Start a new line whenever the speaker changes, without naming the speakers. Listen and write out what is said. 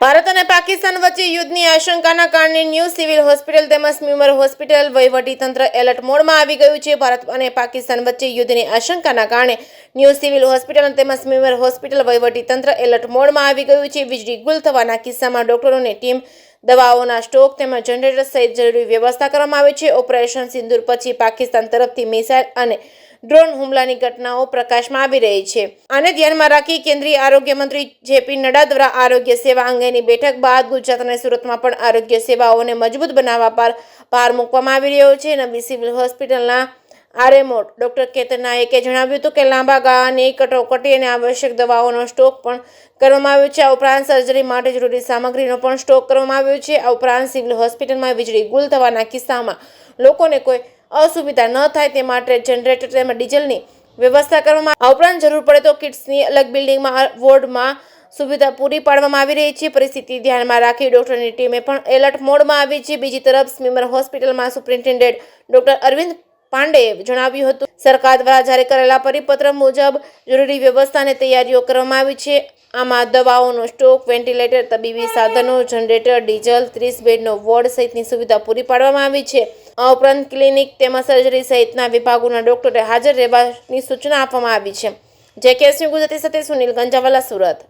ભારત અને પાકિસ્તાન વચ્ચે યુદ્ધની આશંકાના કારણે ન્યૂ સિવિલ હોસ્પિટલ તેમજ સ્મીમર હોસ્પિટલ વહીવટીતંત્ર એલર્ટ મોડમાં આવી ગયું છે. ભારત અને પાકિસ્તાન વચ્ચે યુદ્ધની આશંકાના કારણે ન્યૂ સિવિલ હોસ્પિટલ તેમજ સ્મીમર હોસ્પિટલ વહીવટીતંત્ર એલર્ટ મોડમાં આવી ગયું છે. વીજળી ગુલ થવાના કિસ્સામાં ડોક્ટરોની ટીમ, દવાઓના સ્ટોક તેમજ જનરેટર સહિત જરૂરી વ્યવસ્થા કરવામાં આવી છે. ઓપરેશન સિંદૂર પછી પાકિસ્તાન તરફથી મિસાઇલ અને ડ્રોન હુમલાની ઘટનાઓ પ્રકાશમાં આવી રહી છે. આને ધ્યાનમાં રાખી કેન્દ્રીય આરોગ્ય મંત્રી જેપી નડ્ડા દ્વારા આરોગ્ય સેવા અંગેની બેઠક બાદ ગુજરાત અને સુરતમાં પણ આરોગ્ય સેવાઓને મજબૂત બનાવવા પર ભાર મૂકવામાં આવી રહ્યો છે. નવી સિવિલ હોસ્પિટલના આરએમઓ ડોક્ટર કેતન નાયકે જણાવ્યું હતું કે લાંબા ગાળાની કટોકટી અને આવશ્યક દવાઓનો સ્ટોક પણ કરવામાં આવ્યો છે. આ ઉપરાંત સર્જરી માટે જરૂરી સામગ્રીનો પણ સ્ટોક કરવામાં આવ્યો છે. આ ઉપરાંત સિવિલ હોસ્પિટલમાં વીજળી ગુલ થવાના કિસ્સામાં લોકોને કોઈ અસુવિધા ન થાય તે માટે જનરેટર તેમજ ડીઝલની વ્યવસ્થા કરવામાં. આ ઉપરાંત જરૂર પડે તો કિટ્સની અલગ બિલ્ડિંગમાં વોર્ડમાં સુવિધા પૂરી પાડવામાં આવી રહી છે. પરિસ્થિતિ ધ્યાનમાં રાખી ડોક્ટરની ટીમે પણ એલર્ટ મોડમાં આવી છે. બીજી તરફ સ્મીમર હોસ્પિટલમાં સુપ્રિન્ટેન્ડન્ટ ડોક્ટર અરવિંદ પાંડેએ જણાવ્યું હતું, સરકાર દ્વારા જારી કરેલા પરિપત્ર મુજબ જરૂરી વ્યવસ્થા અને તૈયારીઓ કરવામાં આવી છે. આમાં દવાઓનો સ્ટોક, વેન્ટિલેટર, તબીબી સાધનો, જનરેટર, ડીઝલ, 30 બેડનો વોર્ડ સહિતની સુવિધા પૂરી પાડવામાં આવી છે. આ ઉપરાંત ક્લિનિક તેમજ સર્જરી સહિતના વિભાગોના ડોક્ટરે હાજર રહેવાની સૂચના આપવામાં આવી છે. જે કેસની ગુજરાતી સાથે સુનિલ ગંજાવાલા, સુરત.